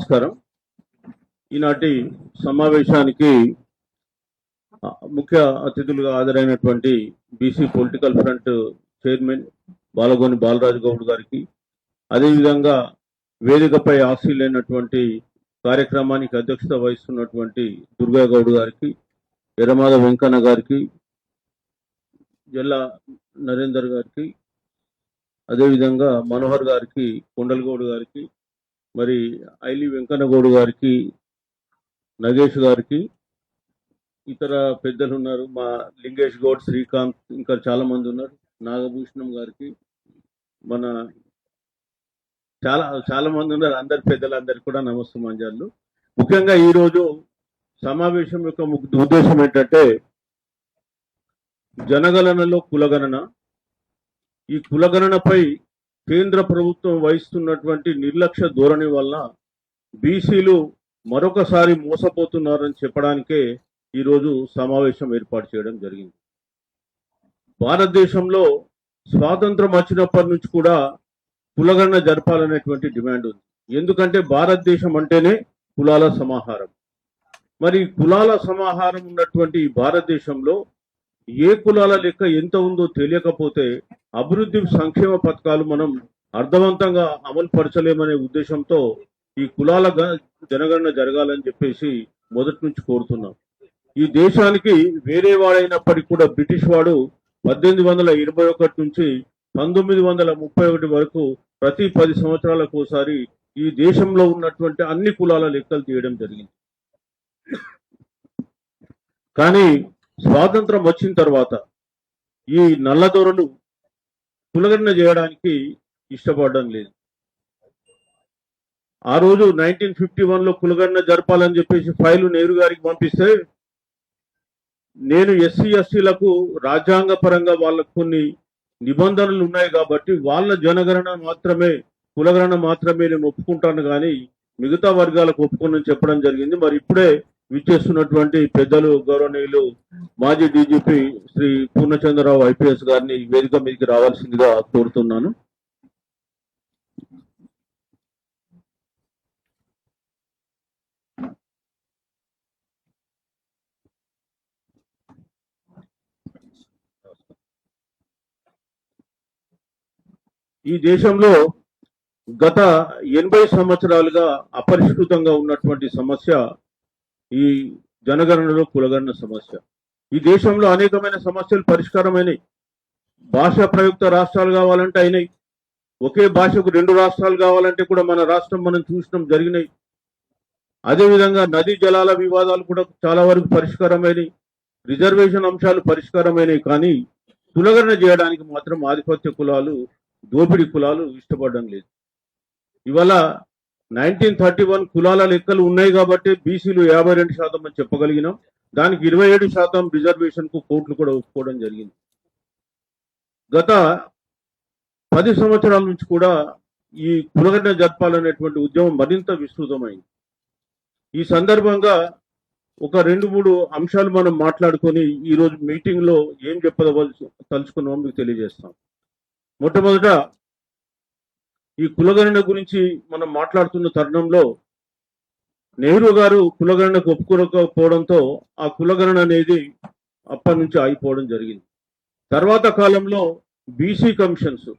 నమస్కారం. ఈనాటి సమావేశానికి ముఖ్య అతిథులుగా హాజరైనటువంటి BC political front chairman Balagoni Balaraju Goud గారికి, అదేవిధంగా వేదికపై ఆశీలైనటువంటి కార్యక్రమానికి అధ్యక్షత వహిస్తున్నటువంటి దుర్గా గౌడ్ గారికి, ఎర్రమాద వెంకన్న గారికి, జల్లా నరేందర్ గారికి, అదేవిధంగా మనోహర్ గారికి, కొండలగౌడ్ గారికి, మరి ఐలి వెంకన్నగౌడ్ గారికి, నగేష్ గారికి, ఇతర పెద్దలు ఉన్నారు, మా లింగేష్ గౌడ్, శ్రీకాంత్, ఇంకా చాలా మంది ఉన్నారు, నాగభూషణం గారికి, మన చాలా మంది ఉన్నారు. అందరి పెద్దలందరికీ కూడా నమస్కారాలు. ముఖ్యంగా ఈరోజు సమావేశం యొక్క ఉద్దేశం ఏంటంటే, జనగణనలో కులగణన, ఈ కులగణనపై కేంద్ర ప్రభుత్వం వహిస్తున్నటువంటి నిర్లక్ష్య ధోరణి వల్ల బీసీలు మరొకసారి మోసపోతున్నారని చెప్పడానికే ఈరోజు సమావేశం ఏర్పాటు చేయడం జరిగింది. భారతదేశంలో స్వాతంత్రం వచ్చినప్పటి నుంచి కూడా కులగణన జరపాలనేటువంటి డిమాండ్ ఉంది. ఎందుకంటే భారతదేశం అంటేనే కులాల సమాహారం. మరి కులాల సమాహారం ఉన్నటువంటి భారతదేశంలో ఏ కులాల లెక్క ఎంత ఉందో తెలియకపోతే అభివృద్ధి సంక్షేమ పథకాలు మనం అర్థవంతంగా అమలు పరచలేమనే ఉద్దేశంతో ఈ కులాల జనగణన జరగాలని చెప్పేసి మొదటి నుంచి కోరుతున్నాం. ఈ దేశానికి వేరే వాడైనప్పటికీ కూడా బ్రిటిష్ వాడు 1821 నుంచి 1931 వరకు ప్రతి 10 సంవత్సరాలకు ఒకసారి ఈ దేశంలో ఉన్నటువంటి అన్ని కులాల లెక్కలు తీయడం జరిగింది. కానీ స్వాతంత్రం వచ్చిన తర్వాత ఈ నల్లదొరలు కులగణన చేయడానికి ఇష్టపడడం లేదు. ఆ రోజు 1951లో కులగణన జరపాలని చెప్పేసి ఫైలు నెహ్రూ గారికి పంపిస్తే, నేను ఎస్సీలకు రాజ్యాంగ పరంగా వాళ్ళకు కొన్ని నిబంధనలు ఉన్నాయి కాబట్టి వాళ్ళ జనగణన మాత్రమే, కులగణన మాత్రమే నేను ఒప్పుకుంటాను, కానీ మిగతా వర్గాలకు ఒప్పుకోనని చెప్పడం జరిగింది. మరి ఇప్పుడే విచ్చేస్తున్నటువంటి పెద్దలు గౌరవనీయులు మాజీ డీజీపీ శ్రీ పూర్ణచంద్రరావు ఐపీఎస్ గారిని వేదిక మీదకి రావాల్సిందిగా కోరుతున్నాను. ఈ దేశంలో గత 80 సంవత్సరాలుగా అపరిష్కృతంగా ఉన్నటువంటి సమస్య ఈ జనగణనలో కులగణన సమస్య. ఈ దేశంలో అనేకమైన సమస్యలు పరిష్కారమైనవి. భాషా ప్రయుక్త రాష్ట్రాలు కావాలంటే అయినాయి. ఒకే భాషకు 2 రాష్ట్రాలు కావాలంటే కూడా మన రాష్ట్రం మనం చూసడం జరిగినాయి. అదేవిధంగా నదీ జలాల వివాదాలు కూడా చాలా వరకు పరిష్కారమైనవి. రిజర్వేషన్ అంశాలు పరిష్కారమైనవి. కానీ కులగణన చేయడానికి మాత్రం ఆధిపత్య కులాలు, దోపిడీ కులాలు ఇష్టపడడం లేదు. ఇవాళ 1931 కులాల లెక్కలు ఉన్నాయి కాబట్టి బీసీలు 52% అని చెప్పగలిగినాం. దానికి 27% రిజర్వేషన్ కు కోర్టులు కూడా ఒప్పుకోవడం జరిగింది. గత 10 సంవత్సరాల నుంచి కూడా ఈ కులగణన జరపాలనేటువంటి ఉద్యమం మరింత విస్తృతమైంది. ఈ సందర్భంగా ఒక 2-3 అంశాలు మనం మాట్లాడుకొని ఈరోజు మీటింగ్ లో ఏం తలుచుకున్నామో మీకు తెలియజేస్తాం. మొట్టమొదట ఈ కులగణన గురించి మనం మాట్లాడుతున్న తరుణంలో నెహ్రూ గారు కులగణనకు ఒప్పుకోకపోవడంతో ఆ కులగణన అనేది అప్పటి నుంచి ఆగిపోవడం జరిగింది. తర్వాత కాలంలో బీసీ కమిషన్స్,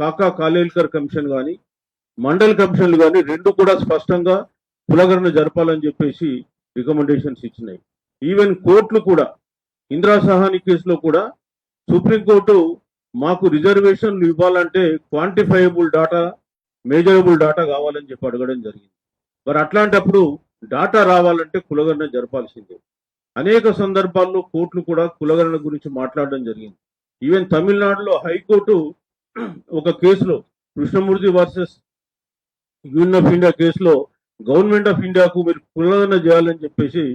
కాకా కాలేల్కర్ కమిషన్ కానీ, మండల్ కమిషన్లు కానీ 2 కూడా స్పష్టంగా కులగణన జరపాలని చెప్పేసి రికమెండేషన్స్ ఇచ్చినాయి. ఈవెన్ కోర్టులు కూడా, ఇందిరా సహాని కేసులో కూడా సుప్రీంకోర్టు మాకు రిజర్వేషన్లు ఇవ్వాలంటే క్వాంటిఫైయబుల్ డాటా, మేజరబుల్ డాటా కావాలని చెప్పి అడగడం జరిగింది. మరి అట్లాంటప్పుడు డాటా రావాలంటే కులగణన జరపాల్సిందే. అనేక సందర్భాల్లో కోర్టులు కూడా కులగణన గురించి మాట్లాడడం జరిగింది. ఈవెన్ తమిళనాడులో హైకోర్టు ఒక కేసులో, Krishnamurthy versus union of India కేసులో గవర్నమెంట్ ఆఫ్ ఇండియాకు మీరు కులగణన చేయాలని చెప్పేసి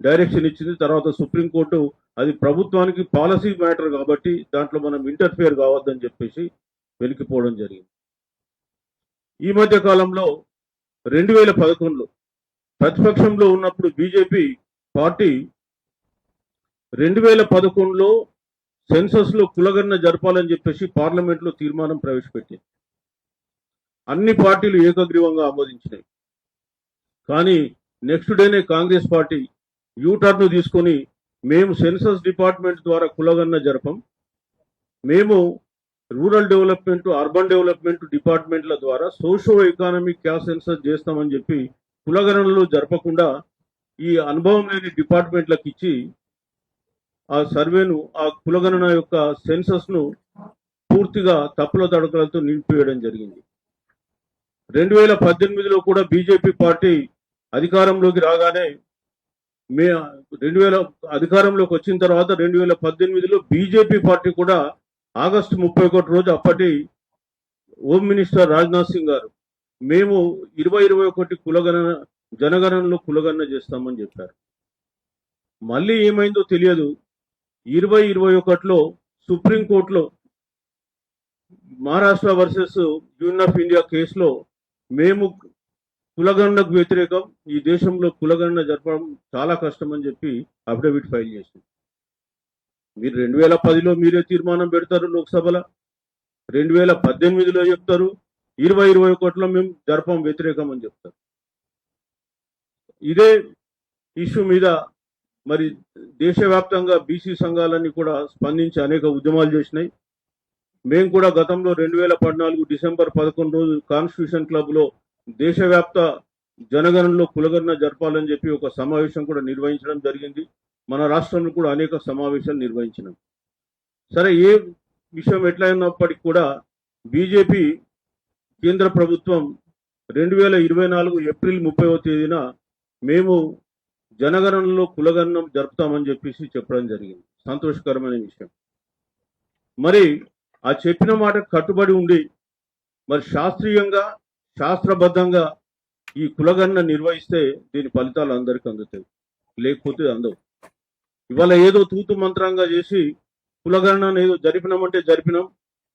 డైరెక్షన్ ఇచ్చింది. తర్వాత సుప్రీంకోర్టు అది ప్రభుత్వానికి పాలసీ మ్యాటర్ కాబట్టి దాంట్లో మనం ఇంటర్ఫియర్ కావద్దని చెప్పేసి వెలికిపోవడం జరిగింది. ఈ మధ్య కాలంలో 2011లో ప్రతిపక్షంలో ఉన్నప్పుడు బీజేపీ పార్టీ 2011లో సెన్సస్ లో కులగణన జరపాలని చెప్పేసి పార్లమెంట్ లో తీర్మానం ప్రవేశపెట్టింది. అన్ని పార్టీలు ఏకగ్రీవంగా ఆమోదించినాయి. కానీ నెక్స్ట్ డేనే కాంగ్రెస్ పార్టీ యూటర్న్ తీసుకొని మేము సెన్సస్ డిపార్ట్మెంట్ ద్వారా కులగణన జరపం, మేము రూరల్ డెవలప్మెంట్ అర్బన్ డెవలప్మెంట్ డిపార్ట్మెంట్ల ద్వారా సోషో ఎకానమిక్ క్యాస్ట్ సెన్సస్ చేస్తామని చెప్పి కులగణనలు జరపకుండా ఈ అనుభవం లేని డిపార్ట్మెంట్లకు ఇచ్చి ఆ సర్వేను ఆ కులగణన యొక్క సెన్సస్ ను పూర్తిగా తప్పుల తడకలతో నింపివేయడం జరిగింది. 2018లో కూడా బీజేపీ పార్టీ అధికారంలోకి రాగానే అధికారంలోకి వచ్చిన తర్వాత 2018లో బీజేపీ పార్టీ కూడా ఆగస్టు 31 రోజు అప్పటి హోమ్ మినిస్టర్ రాజ్నాథ్ సింగ్ గారు మేము 2021 జనగణనలో కులగణన చేస్తామని చెప్పారు. మళ్ళీ ఏమైందో తెలియదు. 2021లో సుప్రీంకోర్టులో Maharashtra versus union of India కేసులో మేము కులగణనకు వ్యతిరేకం, ఈ దేశంలో కులగణన జరపడం చాలా కష్టం అని చెప్పి అఫిడవిట్ ఫైల్ చేసింది. మీరు 2010లో మీరే తీర్మానం పెడతారు లోక్సభలో, 2018లో చెప్తారు, 2021లో మేము జరపం వ్యతిరేకం అని చెప్తారు. ఇదే ఇష్యూ మీద మరి దేశవ్యాప్తంగా బీసీ సంఘాలన్నీ కూడా స్పందించి అనేక ఉద్యమాలు చేసినాయి. మేము కూడా గతంలో 2014 డిసెంబర్ 11 రోజు కాన్స్టిట్యూషన్ క్లబ్ లో దేశవ్యాప్త జనగణనలో కులగణన జరపాలని చెప్పి ఒక సమావేశం కూడా నిర్వహించడం జరిగింది. మన రాష్ట్రంలో కూడా అనేక సమావేశాలు నిర్వహించినాం. సరే, ఏ విషయం ఎట్లా ఉన్నప్పటికీ కూడా బీజేపీ కేంద్ర ప్రభుత్వం 2024 ఏప్రిల్ 30వ తేదీన మేము జనగణనలో కులగణనం జరుపుతామని చెప్పేసి చెప్పడం జరిగింది. సంతోషకరమైన విషయం. మరి ఆ చెప్పిన మాట కట్టుబడి ఉండి మరి శాస్త్రీయంగా శాస్త్రబద్ధంగా ఈ కులగణన నిర్వహిస్తే దీని ఫలితాలు అందరికీ అందుతాయి, లేకపోతే అందవు. ఇవాళ ఏదో తూతు మంత్రంగా చేసి కులగణన ఏదో జరిపినామంటే జరిపినాం,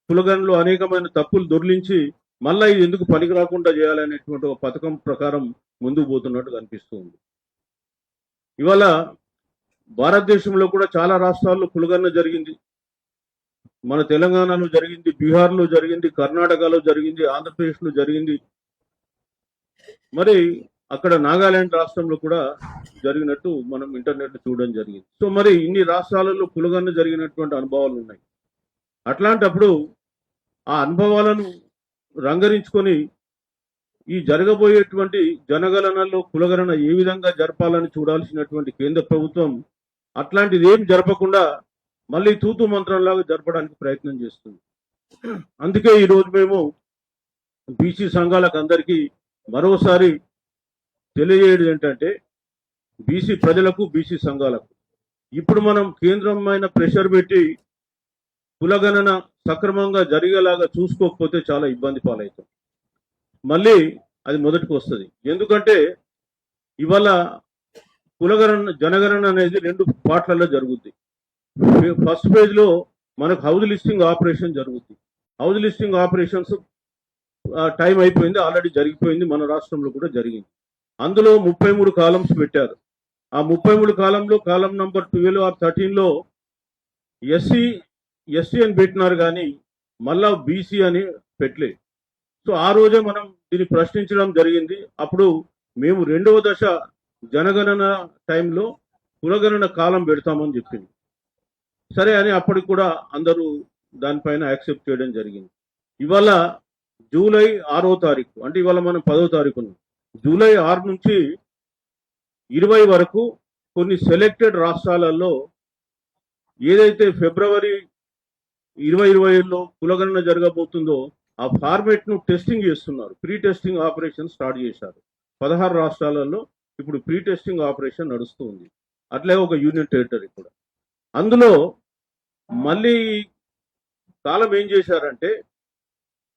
కులగణనలో అనేకమైన తప్పులు దొర్లించి మళ్ళా ఇది ఎందుకు పనికి రాకుండా చేయాలనేటువంటి ఒక పథకం ప్రకారం ముందుకు పోతున్నట్టు కనిపిస్తుంది. ఇవాళ భారతదేశంలో కూడా చాలా రాష్ట్రాల్లో కులగణన జరిగింది. మన తెలంగాణలో జరిగింది, బీహార్లో జరిగింది, కర్ణాటకలో జరిగింది, ఆంధ్రప్రదేశ్లో జరిగింది, మరి అక్కడ నాగాలాండ్ రాష్ట్రంలో కూడా జరిగినట్టు మనం ఇంటర్నెట్ చూడడం జరిగింది. సో మరి ఇన్ని రాష్ట్రాలలో కులగణన జరిగినటువంటి అనుభవాలు ఉన్నాయి. అట్లాంటప్పుడు ఆ అనుభవాలను రంగరించుకొని ఈ జరగబోయేటువంటి జనగణనలో కులగణన ఏ విధంగా జరపాలని చూడాల్సినటువంటి కేంద్ర ప్రభుత్వం అట్లాంటిది ఏం జరపకుండా మళ్ళీ తూతు మంత్రంలాగా జరపడానికి ప్రయత్నం చేస్తుంది. అందుకే ఈరోజు మేము బీసీ సంఘాలకు అందరికీ మరోసారి తెలియజేయడం ఏంటంటే, బీసీ ప్రజలకు బీసీ సంఘాలకు ఇప్పుడు మనం కేంద్రమైన ప్రెషర్ పెట్టి కులగణన సక్రమంగా జరిగేలాగా చూసుకోకపోతే చాలా ఇబ్బంది పాలవుతాం. మళ్ళీ అది మొదటికి వస్తుంది. ఎందుకంటే ఇవాళ జనగణన అనేది 2 పార్ట్లలో జరుగుద్ది. ఫస్ట్ ఫేజ్ లో మనకు హౌస్ లిస్టింగ్ ఆపరేషన్ జరుగుతుంది. హౌస్ లిస్టింగ్ ఆపరేషన్స్ టైం అయిపోయింది, ఆల్రెడీ జరిగిపోయింది, మన రాష్ట్రంలో కూడా జరిగింది. అందులో 33 కాలమ్స్ పెట్టారు. ఆ 33 కాలంలో కాలం నంబర్ 12 ఆర్ 13లో ఎస్సీ అని పెట్టినారు, కానీ మళ్ళా బీసీ అని పెట్టలేదు. సో ఆ రోజే మనం దీన్ని ప్రశ్నించడం జరిగింది. అప్పుడు మేము 2వ దశ జనగణన టైంలో కులగణన కాలం పెడతామని చెప్పింది. సరే అని అప్పటికి కూడా అందరూ దానిపైన యాక్సెప్ట్ చేయడం జరిగింది. ఇవాళ జూలై 6వ తారీఖు, అంటే ఇవాళ మనం 10వ తారీఖు ఉన్నాం. జూలై 6 నుంచి 20 వరకు కొన్ని సెలెక్టెడ్ రాష్ట్రాలలో ఏదైతే ఫిబ్రవరి 2020లో కులగణన జరగబోతుందో ఆ ఫార్మేట్ ను టెస్టింగ్ చేస్తున్నారు. ప్రీ టెస్టింగ్ ఆపరేషన్ స్టార్ట్ చేశారు. 16 రాష్ట్రాలలో ఇప్పుడు ప్రీ టెస్టింగ్ ఆపరేషన్ నడుస్తూ ఉంది. అట్లే ఒక యూనియన్ టెరిటరీ కూడా. అందులో మళ్ళీ కాలం ఏం చేశారంటే,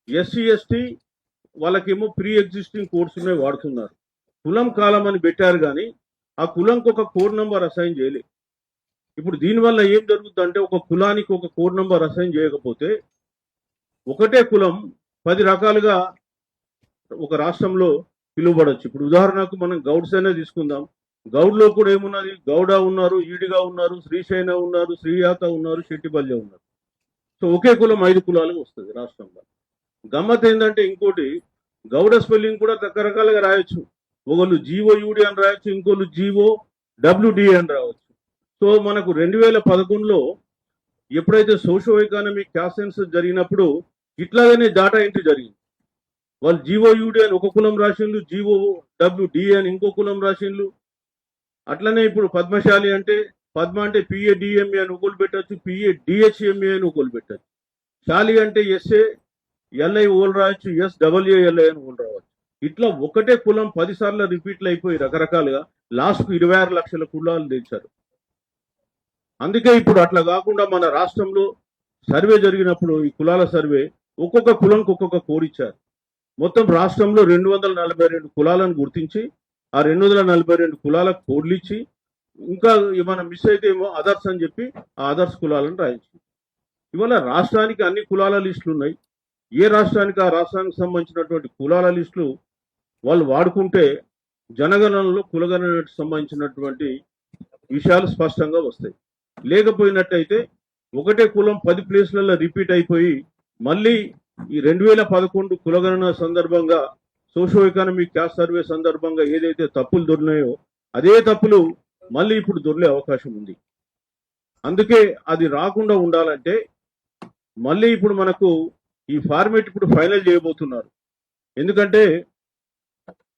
ఎస్సీ ఎస్టీ వాళ్ళకేమో ప్రీ ఎగ్జిస్టింగ్ కోడ్స్నే వాడుతున్నారు. కులం కాలం అని పెట్టారు, కానీ ఆ కులంకి ఒక కోడ్ నంబర్ అసైన్ చేయలేదు. ఇప్పుడు దీనివల్ల ఏం జరుగుతుందంటే, ఒక కులానికి ఒక కోడ్ నంబర్ అసైన్ చేయకపోతే ఒకటే కులం 10 రకాలుగా ఒక రాష్ట్రంలో పిలువబడచ్చు. ఇప్పుడు ఉదాహరణకు మనం గౌడ్స్ అనే తీసుకుందాం. గౌడ్లో కూడా ఏమున్నది, గౌడ ఉన్నారు, ఈడిగా ఉన్నారు, శ్రీశైన ఉన్నారు, శ్రీయాత ఉన్నారు, శెట్టిబల్య ఉన్నారు. సో ఒకే కులం 5 కులాలుగా వస్తుంది రాష్ట్రంలో. గమ్మత్ ఏంటంటే ఇంకోటి, గౌడ స్పెల్లింగ్ కూడా రకరకాలుగా రాయొచ్చు. ఒకళ్ళు జీఓ-యూడి అని రాయొచ్చు, ఇంకోళ్ళు జీఓ-డబ్ల్యూడి అని రావచ్చు. సో మనకు 2011లో ఎప్పుడైతే సోషో ఎకానమిక్ క్యాస్ట్ సెన్సస్ జరిగినప్పుడు ఇట్లాగనే డాటా ఎంట్రీ జరిగింది. వాళ్ళు జీఓ-యూడి అని ఒక కులం రాసిండ్రు, జీఓ-డబ్ల్యూడి అని ఇంకో కులం రాసిండ్రు. అట్లనే ఇప్పుడు పద్మశాలి అంటే పద్మ అంటే పిఏడిఎంఏ అని ఒకళ్ళు పెట్టచ్చు, పిఏడిహెచ్ఎంఏ అని ఒకళ్ళు పెట్టచ్చు. శాలి అంటే ఎస్ఏ ఎల్ఐ ఓల్ రాయొచ్చు, ఎస్డబ్ల్యూఎల్ఐ అని ఓల్ రావచ్చు. ఇట్లా ఒకటే కులం 10 సార్లు రిపీట్లు అయిపోయి రకరకాలుగా లాస్ట్కు 26 లక్షల కులాలు తెచ్చారు. అందుకే ఇప్పుడు అట్లా కాకుండా మన రాష్ట్రంలో సర్వే జరిగినప్పుడు ఈ కులాల సర్వే ఒక్కొక్క కులంకి ఒక్కొక్క కోడ్ ఇచ్చారు. మొత్తం రాష్ట్రంలో 242 కులాలను గుర్తించి ఆ 242 కులాలకు కోడ్లు ఇచ్చి ఇంకా ఏమైనా మిస్ అయితే ఏమో అదర్స్ అని చెప్పి ఆ అదర్స్ కులాలను రాయించి ఇవాళ రాష్ట్రానికి అన్ని కులాల లిస్టులు ఉన్నాయి. ఏ రాష్ట్రానికి ఆ రాష్ట్రానికి సంబంధించినటువంటి కులాల లిస్టులు వాళ్ళు వాడుకుంటే జనగణనలో కులగణనకు సంబంధించినటువంటి విషయాలు స్పష్టంగా వస్తాయి. లేకపోయినట్టయితే ఒకటే కులం 10 ప్లేస్లలో రిపీట్ అయిపోయి మళ్ళీ ఈ 2011 కులగణన సందర్భంగా సోషో ఎకానమిక్ క్యాస్ట్ సర్వే సందర్భంగా ఏదైతే తప్పులు దొరినాయో అదే తప్పులు మళ్ళీ ఇప్పుడు దొరికే అవకాశం ఉంది. అందుకే అది రాకుండా ఉండాలంటే మళ్ళీ ఇప్పుడు మనకు ఈ ఫార్మేట్ ఇప్పుడు ఫైనల్ చేయబోతున్నారు. ఎందుకంటే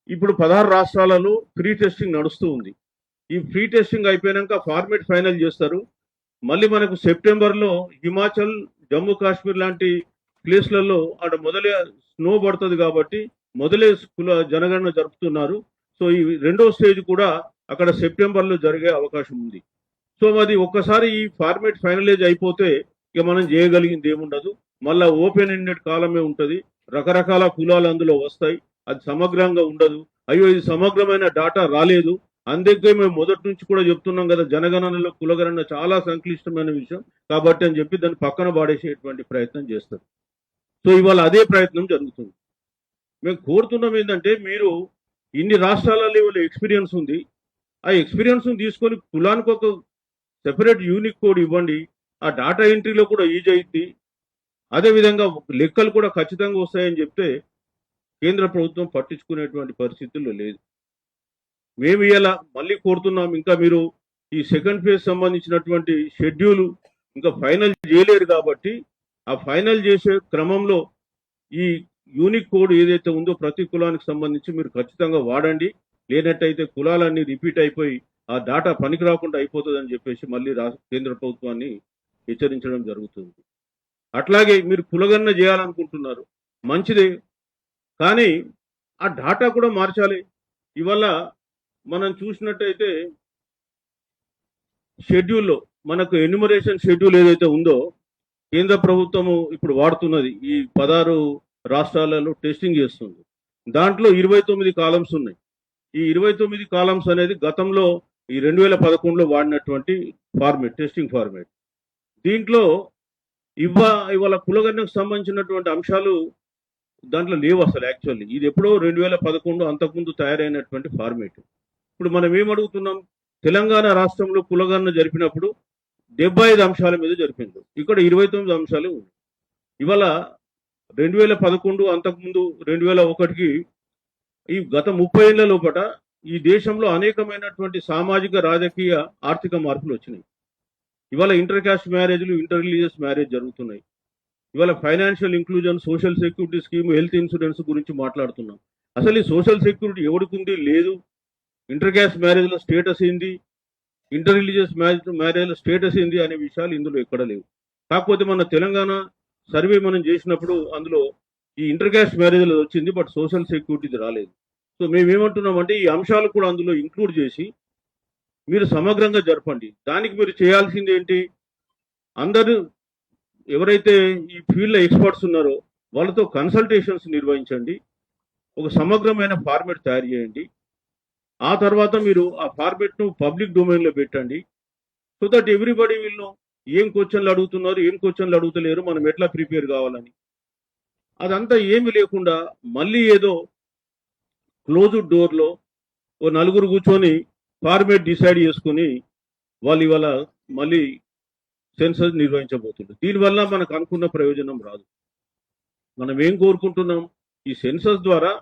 ఇప్పుడు 16 రాష్ట్రాలలో ఫ్రీ టెస్టింగ్ నడుస్తూ ఉంది. ఈ ఫ్రీ టెస్టింగ్ అయిపోయాక ఫార్మేట్ ఫైనల్ చేస్తారు. మళ్ళీ మనకు సెప్టెంబర్లో హిమాచల్, జమ్మూ కాశ్మీర్ లాంటి ప్లేస్లలో అక్కడ మొదలే స్నో పడుతుంది కాబట్టి మొదలే జనగణన జరుపుతున్నారు. సో ఈ రెండో స్టేజ్ కూడా అక్కడ సెప్టెంబర్లో జరిగే అవకాశం ఉంది. సో అది ఒక్కసారి ఈ ఫార్మేట్ ఫైనలైజ్ అయిపోతే ఇక మనం చేయగలిగింది ఏముండదు. మళ్ళీ ఓపెన్ ఎండెడ్ కాలమే ఉంటుంది. రకరకాల కులాలు అందులో వస్తాయి. అది సమగ్రంగా ఉండదు. అయ్యో ఇది సమగ్రమైన డాటా రాలేదు, అందుకే మేము మొదటి నుంచి కూడా చెప్తున్నాం కదా జనగణనలో కులగణన చాలా సంక్లిష్టమైన విషయం కాబట్టి అని చెప్పి దాన్ని పక్కన పాడేసేటువంటి ప్రయత్నం చేస్తారు. సో ఇవాళ అదే ప్రయత్నం జరుగుతుంది. మేము కోరుతున్నాం ఏంటంటే మీరు ఇన్ని రాష్ట్రాలలో ఇవాళ ఎక్స్పీరియన్స్ ఉంది, ఆ ఎక్స్పీరియన్స్ తీసుకొని కులానికి ఒక సెపరేట్ యూనిక్ కోడ్ ఇవ్వండి. ఆ డాటా ఎంట్రీలో కూడా ఈజీ అయింది. అదేవిధంగా లెక్కలు కూడా ఖచ్చితంగా వస్తాయని చెప్తే కేంద్ర ప్రభుత్వం పట్టించుకునేటువంటి పరిస్థితుల్లో లేదు. మేము ఇలా మళ్ళీ కోరుతున్నాం, ఇంకా మీరు ఈ సెకండ్ ఫేజ్ సంబంధించినటువంటి షెడ్యూల్ ఇంకా ఫైనల్ చేయలేరు కాబట్టి ఆ ఫైనల్ చేసే క్రమంలో ఈ యూనిక్ కోడ్ ఏదైతే ఉందో ప్రతి కులానికి సంబంధించి మీరు ఖచ్చితంగా వాడండి. లేనట్టయితే కులాలన్నీ రిపీట్ అయిపోయి ఆ డాటా పనికి రాకుండా అయిపోతుందని చెప్పేసి మళ్ళీ కేంద్ర ప్రభుత్వాన్ని హెచ్చరించడం జరుగుతుంది. అట్లాగే మీరు కులగణన చేయాలనుకుంటున్నారు మంచిదే, కానీ ఆ డాటా కూడా మార్చాలి. ఇవాళ మనం చూసినట్టయితే షెడ్యూల్లో మనకు ఎన్యుమరేషన్ షెడ్యూల్ ఏదైతే ఉందో కేంద్ర ప్రభుత్వము ఇప్పుడు వాడుతున్నది ఈ 16 రాష్ట్రాలలో టెస్టింగ్ చేస్తుంది. దాంట్లో 29 కాలమ్స్ ఉన్నాయి. ఈ 29 కాలమ్స్ అనేది గతంలో ఈ 2011లో వాడినటువంటి ఫార్మేట్, టెస్టింగ్ ఫార్మేట్. దీంట్లో ఇవాళ కులగణనకు సంబంధించినటువంటి అంశాలు దాంట్లో లేవు అసలు. యాక్చువల్లీ ఇది ఎప్పుడో 2011 అంతకుముందు తయారైనటువంటి ఫార్మేట్. ఇప్పుడు మనం ఏమడుగుతున్నాం, తెలంగాణ రాష్ట్రంలో కులగణన జరిపినప్పుడు 75 అంశాల మీద జరిపింది, ఇక్కడ 29 అంశాలు ఉన్నాయి. ఇవాళ 2011 అంతకుముందు 2001కి ఈ గత 30 ఏళ్ల లోపల ఈ దేశంలో అనేకమైనటువంటి సామాజిక, రాజకీయ, ఆర్థిక మార్పులు వచ్చినాయి. ఇవాళ ఇంటర్ క్యాస్ట్ మ్యారేజ్లు, ఇంటర్ రిలీజియస్ మ్యారేజ్ జరుగుతున్నాయి. ఇవాళ financial inclusion, social security scheme, health insurance గురించి మాట్లాడుతున్నాం. అసలు ఈ సోషల్ సెక్యూరిటీ ఎవరికి ఉంది? లేదు. ఇంటర్ క్యాస్ట్ మ్యారేజ్లో స్టేటస్ ఏంది, ఇంటర్ రిలీజియస్ మ్యారేజ్లో స్టేటస్ ఏంది అనే విషయాలు ఇందులో ఎక్కడ లేవు. కాకపోతే మన తెలంగాణ సర్వే మనం చేసినప్పుడు అందులో ఈ ఇంటర్ క్యాస్ట్ మ్యారేజ్లో వచ్చింది, బట్ సోషల్ సెక్యూరిటీది రాలేదు. సో మేమేమంటున్నామంటే ఈ అంశాలు కూడా అందులో ఇంక్లూడ్ చేసి మీరు సమగ్రంగా జరపండి. దానికి మీరు చేయాల్సింది ఏంటి, అందరూ ఎవరైతే ఈ ఫీల్డ్లో ఎక్స్పర్ట్స్ ఉన్నారో వాళ్ళతో కన్సల్టేషన్స్ నిర్వహించండి, ఒక సమగ్రమైన ఫార్మేట్ తయారు చేయండి. ఆ తర్వాత మీరు ఆ ఫార్మేట్ను పబ్లిక్ డొమైన్లో పెట్టండి. So that everybody will know ఏం క్వశ్చన్లు అడుగుతున్నారు, ఏం క్వశ్చన్లు అడుగుతలేరు, మనం ఎట్లా ప్రిపేర్ కావాలని. అదంతా ఏమి లేకుండా మళ్ళీ ఏదో క్లోజ్డ్ డోర్లో ఓ నలుగురు కూర్చొని ఫార్మేట్ డిసైడ్ చేసుకుని వాళ్ళు ఇవాళ మళ్ళీ సెన్సస్ నిర్వహించబోతుంది. దీనివల్ల మనకు అనుకున్న ప్రయోజనం రాదు. మనం ఏం కోరుకుంటున్నాం, ఈ సెన్సస్ ద్వారా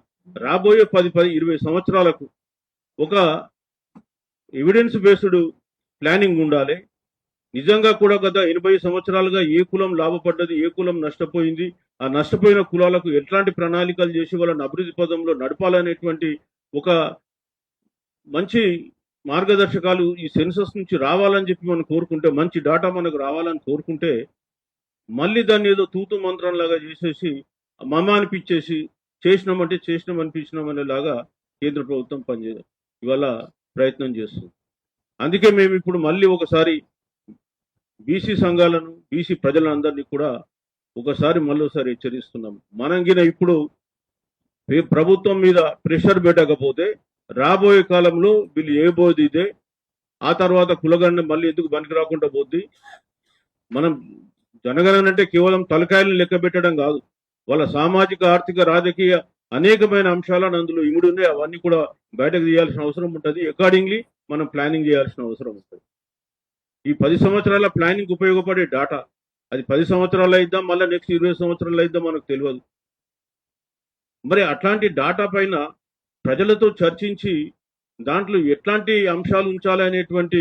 రాబోయే 10-20 సంవత్సరాలకు ఒక ఎవిడెన్స్ బేస్డ్ ప్లానింగ్ ఉండాలి. నిజంగా కూడా గత 80 సంవత్సరాలుగా ఏ కులం లాభపడ్డది, ఏ కులం నష్టపోయింది, ఆ నష్టపోయిన కులాలకు ఎట్లాంటి ప్రణాళికలు చేసి వాళ్ళని అభివృద్ధి పదంలో నడపాలనేటువంటి ఒక మంచి మార్గదర్శకాలు ఈ సెన్సస్ నుంచి రావాలని చెప్పి మనం కోరుకుంటే, మంచి డాటా మనకు రావాలని కోరుకుంటే, మళ్ళీ దాన్ని ఏదో తూతు మంత్రం లాగా చేసేసి మమ అనిపించేసి చేసినామంటే చేసినాం అనిపించినామనేలాగా కేంద్ర ప్రభుత్వం ఇవాళ ప్రయత్నం చేస్తుంది. అందుకే మేము ఇప్పుడు మళ్ళీ ఒకసారి బీసీ సంఘాలను, బీసీ ప్రజలందరినీ కూడా మళ్ళీసారి హెచ్చరిస్తున్నాం. మనం గిన ఇప్పుడు ప్రభుత్వం మీద ప్రెషర్ పెట్టకపోతే రాబోయే కాలంలో వీళ్ళు ఏబోది ఇదే. ఆ తర్వాత కులగణన మళ్ళీ ఎందుకు పనికి రాకుండా పోద్ది. మనం జనగణన అంటే కేవలం తలకాయలను లెక్క పెట్టడం కాదు, వాళ్ళ సామాజిక, ఆర్థిక, రాజకీయ అనేకమైన అంశాలను అందులో ఇముడున్నాయి. అవన్నీ కూడా బయటకు తీయాల్సిన అవసరం ఉంటుంది. అకార్డింగ్లీ మనం ప్లానింగ్ చేయాల్సిన అవసరం ఉంటుంది. ఈ 10 సంవత్సరాల ప్లానింగ్ ఉపయోగపడే డాటా అది 10 సంవత్సరాలు అయిద్దాం, మళ్ళీ నెక్స్ట్ 20 సంవత్సరాలు అయిద్దాం మనకు తెలియదు. మరి అట్లాంటి డాటా పైన ప్రజలతో చర్చించి దాంట్లో ఎట్లాంటి అంశాలు ఉంచాలి అనేటువంటి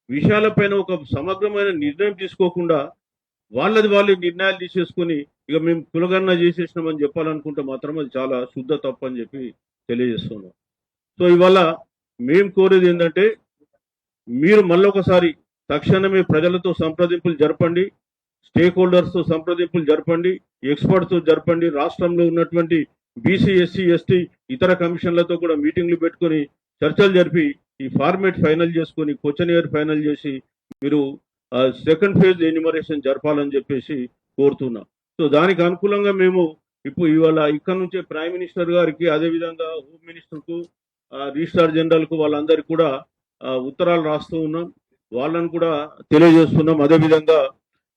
విషయాలపైన ఒక సమగ్రమైన నిర్ణయం తీసుకోకుండా వాళ్ళు నిర్ణయాలు తీసేసుకొని ఇక మేము కులగణన చేసేసినామని చెప్పాలనుకుంటే మాత్రం అది చాలా శుద్ధ తప్పు అని చెప్పి తెలియజేస్తున్నాం. సో ఇవాళ మేము కోరేది ఏంటంటే, మీరు మళ్ళొకసారి తక్షణమే ప్రజలతో సంప్రదింపులు జరపండి, స్టేక్ హోల్డర్స్తో సంప్రదింపులు జరపండి, ఎక్స్పర్ట్స్తో జరపండి. రాష్ట్రంలో ఉన్నటువంటి బీసీ, ఎస్సీ, ఎస్టీ ఇతర కమిషన్లతో కూడా మీటింగ్లు పెట్టుకొని చర్చలు జరిపి ఈ ఫార్మేట్ ఫైనల్ చేసుకొని క్వశ్చనియర్ ఫైనల్ చేసి మీరు సెకండ్ ఫేజ్ ఎన్యూమరేషన్ జరపాలని చెప్పేసి కోరుతున్నాం. సో దానికి అనుకూలంగా మేము ఇప్పుడు ఇవాళ ఇక్కడ నుంచే ప్రైమ్ మినిస్టర్ గారికి, అదేవిధంగా హోమ్ మినిస్టర్కు, రిజిస్ట్రార్ జనరల్కు వాళ్ళందరికీ కూడా ఉత్తరాలు రాస్తూ ఉన్నాం. వాళ్ళని కూడా తెలియజేస్తున్నాం. అదేవిధంగా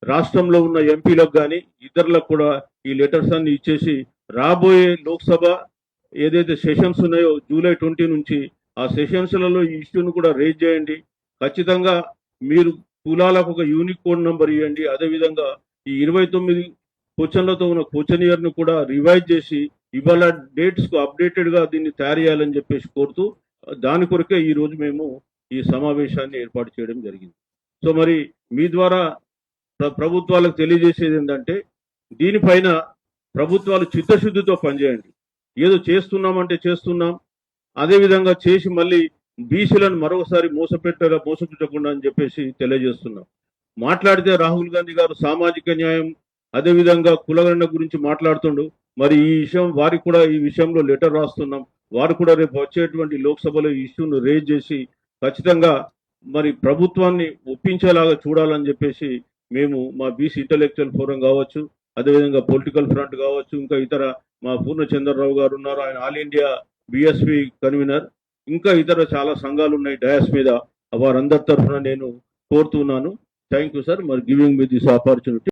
రాష్ట్రంలో ఉన్న ఎంపీలకు కానీ ఇతరులకు కూడా ఈ లెటర్స్ అన్ని ఇచ్చేసి రాబోయే లోక్సభ ఏదైతే సెషన్స్ ఉన్నాయో జూలై 20 నుంచి ఆ సెషన్స్లలో ఈ ఇష్యూను కూడా రేజ్ చేయండి. ఖచ్చితంగా మీరు కులాలకు ఒక యూనిక్ కోడ్ నెంబర్ ఇవ్వండి. అదేవిధంగా ఈ 29 క్వశ్చన్లతో ఉన్న క్వశ్చనియర్ను కూడా రివైజ్ చేసి ఇవాళ డేట్స్కు అప్డేటెడ్గా దీన్ని తయారు చేయాలని చెప్పేసి కోరుతూ దాని కొరకే ఈరోజు మేము ఈ సమావేశాన్ని ఏర్పాటు చేయడం జరిగింది. సో మరి మీ ద్వారా ప్రభుత్వాలకు తెలియజేసేది ఏంటంటే, దీనిపైన ప్రభుత్వాలు చిత్తశుద్ధితో పనిచేయండి. ఏదో చేస్తున్నామంటే చేస్తున్నాం, అదేవిధంగా చేసి మళ్ళీ బీసీలను మరొకసారి మోసపుచ్చకుండా అని చెప్పేసి తెలియజేస్తున్నాం. మాట్లాడితే రాహుల్ గాంధీ గారు సామాజిక న్యాయం, అదేవిధంగా కులగణన గురించి మాట్లాడుతుండు. మరి ఈ విషయం వారికి కూడా ఈ విషయంలో లెటర్ రాస్తున్నాం. వారు కూడా రేపు వచ్చేటువంటి లోక్సభలో ఈ ఇష్యూను రేజ్ చేసి ఖచ్చితంగా మరి ప్రభుత్వాన్ని ఒప్పించేలాగా చూడాలని చెప్పేసి మేము మా బీసీ ఇంటలెక్చువల్ ఫోరం కావచ్చు, అదేవిధంగా పొలిటికల్ ఫ్రంట్ కావచ్చు, ఇంకా ఇతర మా పూర్ణచంద్రరావు గారు ఉన్నారు, ఆయన ఆల్ ఇండియా బిఎస్పి కన్వీనర్, ఇంకా ఇతర చాలా సంఘాలు ఉన్నాయి డయాస్ మీద, వారందరి తరఫున నేను కోరుతున్నాను. థ్యాంక్ యూ సార్, మరి గివింగ్ మీ దిస్ ఆపర్చునిటీ.